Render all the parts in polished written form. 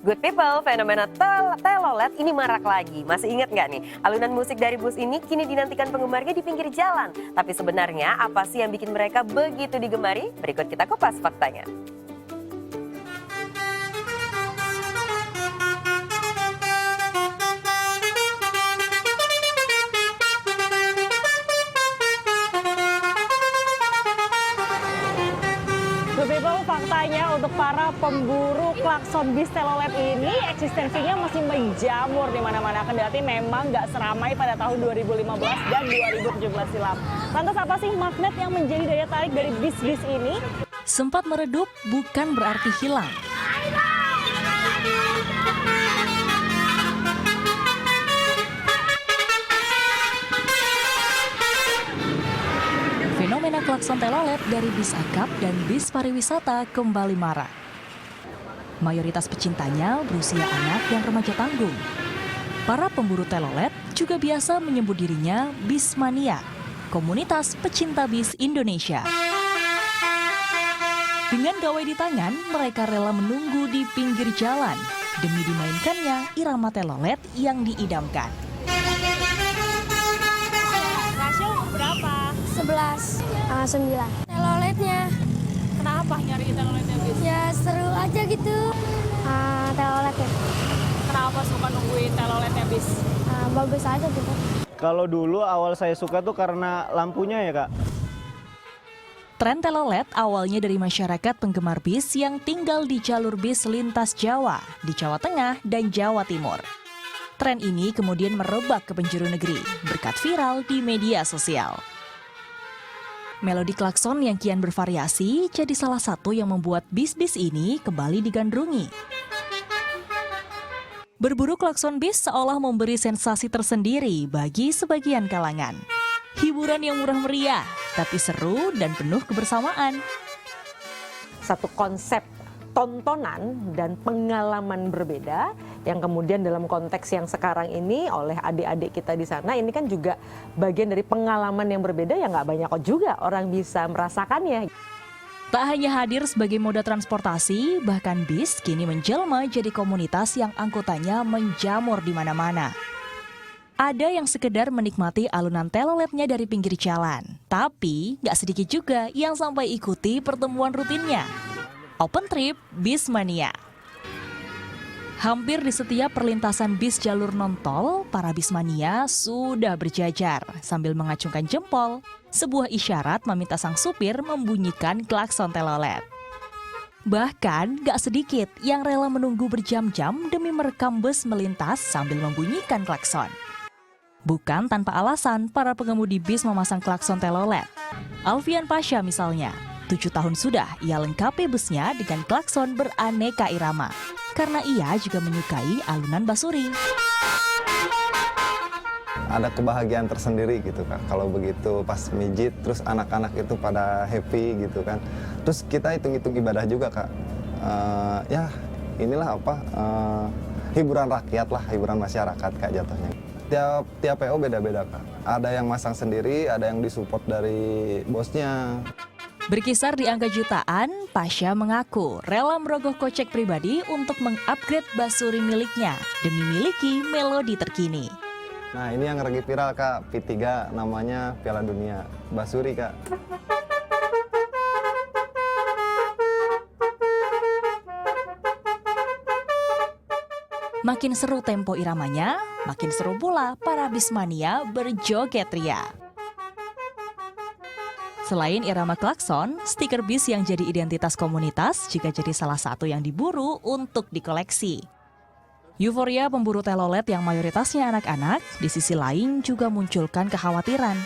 Good people, fenomena telolet ini marak lagi. Masih ingat nggak nih? Alunan musik dari bus ini kini dinantikan penggemarnya di pinggir jalan. Tapi sebenarnya apa sih yang bikin mereka begitu digemari? Berikut kita kupas faktanya. Faktanya untuk para pemburu klakson bis telolet ini eksistensinya masih menjamur di mana-mana, kendati memang nggak seramai pada tahun 2015 dan 2017 silam. Lantas apa sih magnet yang menjadi daya tarik dari bis-bis ini? Sempat meredup bukan berarti hilang. Fenomena klakson telolet dari bis akap dan bis pariwisata kembali marak. Mayoritas pecintanya berusia anak dan remaja tanggung. Para pemburu telolet juga biasa menyebut dirinya Bismania, komunitas pecinta bis Indonesia. Dengan gawai di tangan, mereka rela menunggu di pinggir jalan demi dimainkannya irama telolet yang diidamkan. Rasio berapa? 11, 9. Teloletnya. Kenapa nyari teloletnya bis? Ya seru aja gitu. Teloletnya. Kenapa suka nungguin teloletnya bis? Bagus aja gitu. Kalau dulu awal saya suka tuh karena lampunya ya Kak. Tren telolet awalnya dari masyarakat penggemar bis yang tinggal di jalur bis lintas Jawa, di Jawa Tengah dan Jawa Timur. Tren ini kemudian merebak ke penjuru negeri, berkat viral di media sosial. Melodi klakson yang kian bervariasi jadi salah satu yang membuat bis-bis ini kembali digandrungi. Berburu klakson bis seolah memberi sensasi tersendiri bagi sebagian kalangan. Hiburan yang murah meriah, tapi seru dan penuh kebersamaan. Satu konsep tontonan dan pengalaman berbeda yang kemudian dalam konteks yang sekarang ini oleh adik-adik kita di sana ini kan juga bagian dari pengalaman yang berbeda yang nggak banyak kok juga orang bisa merasakannya. Tak hanya hadir sebagai moda transportasi, bahkan bis kini menjelma jadi komunitas yang anggotanya menjamur di mana-mana. Ada yang sekedar menikmati alunan teloletnya dari pinggir jalan, tapi nggak sedikit juga yang sampai ikuti pertemuan rutinnya. Open Trip Bismania. Hampir di setiap perlintasan bis jalur non-tol, para Bismania sudah berjajar sambil mengacungkan jempol, sebuah isyarat meminta sang supir membunyikan klakson telolet. Bahkan gak sedikit yang rela menunggu berjam-jam demi merekam bus melintas sambil membunyikan klakson. Bukan tanpa alasan para pengemudi bis memasang klakson telolet. Alfian Pasha misalnya, 7 tahun sudah ia lengkapi busnya dengan klakson beraneka irama. Karena ia juga menyukai alunan basuri. Ada kebahagiaan tersendiri gitu Kak, kalau begitu pas mijit, terus anak-anak itu pada happy gitu kan. Terus kita hitung-hitung ibadah juga Kak. Ya inilah hiburan rakyat lah, hiburan masyarakat Kak jatuhnya. Tiap PO beda-beda Kak. Ada yang masang sendiri, ada yang disupport dari bosnya. Berkisar di angka jutaan, Pasha mengaku rela merogoh kocek pribadi untuk mengupgrade basuri miliknya demi miliki melodi terkini. Nah ini yang lagi viral Kak, P3 namanya Piala Dunia, basuri Kak. Makin seru tempo iramanya, makin seru pula para Bismania berjoget ria. Selain irama klakson, stiker bis yang jadi identitas komunitas juga jadi salah satu yang diburu untuk dikoleksi. Euforia pemburu telolet yang mayoritasnya anak-anak, di sisi lain juga munculkan kekhawatiran.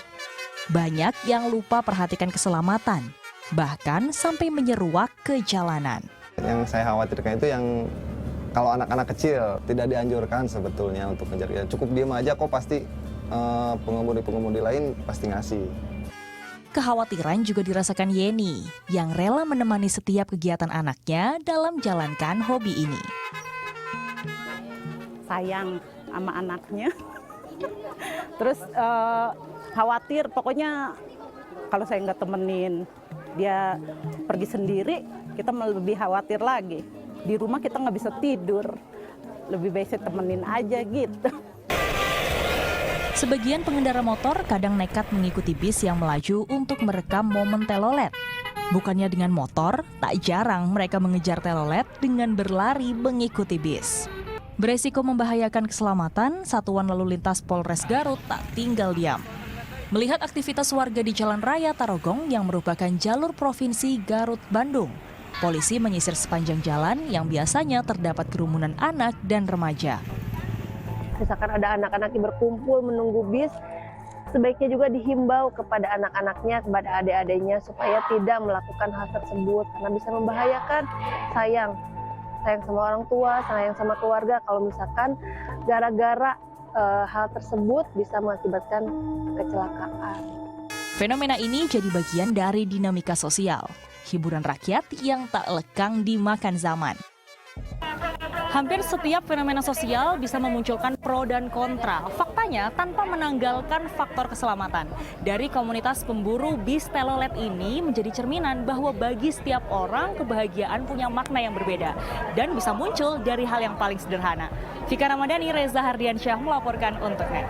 Banyak yang lupa perhatikan keselamatan, bahkan sampai menyeruak ke jalanan. Yang saya khawatirkan itu yang kalau anak-anak kecil tidak dianjurkan sebetulnya untuk ngejar. Cukup diam aja kok pasti pengemudi-pengemudi lain pasti ngasih. Kekhawatiran juga dirasakan Yeni yang rela menemani setiap kegiatan anaknya dalam menjalankan hobi ini. Sayang sama anaknya. Terus khawatir, pokoknya kalau saya nggak temenin dia pergi sendiri, kita lebih khawatir lagi. di rumah kita nggak bisa tidur. Lebih baik saya temenin aja gitu. Sebagian pengendara motor kadang nekat mengikuti bis yang melaju untuk merekam momen telolet. Bukannya dengan motor, tak jarang mereka mengejar telolet dengan berlari mengikuti bis. Beresiko membahayakan keselamatan, Satuan Lalu Lintas Polres Garut tak tinggal diam. Melihat aktivitas warga di Jalan Raya Tarogong yang merupakan jalur provinsi Garut-Bandung, polisi menyisir sepanjang jalan yang biasanya terdapat kerumunan anak dan remaja. Misalkan ada anak-anak yang berkumpul menunggu bis, sebaiknya juga dihimbau kepada anak-anaknya, kepada adik-adiknya supaya tidak melakukan hal tersebut karena bisa membahayakan. Sayang sama orang tua, sayang sama keluarga kalau misalkan gara-gara hal tersebut bisa mengakibatkan kecelakaan. Fenomena ini jadi bagian dari dinamika sosial, hiburan rakyat yang tak lekang dimakan zaman. Hampir setiap fenomena sosial bisa memunculkan pro dan kontra. Faktanya tanpa menanggalkan faktor keselamatan. Dari komunitas pemburu bis telolet ini menjadi cerminan bahwa bagi setiap orang kebahagiaan punya makna yang berbeda dan bisa muncul dari hal yang paling sederhana. Vika Ramadhani, Reza Hardiansyah melaporkan untuk NET.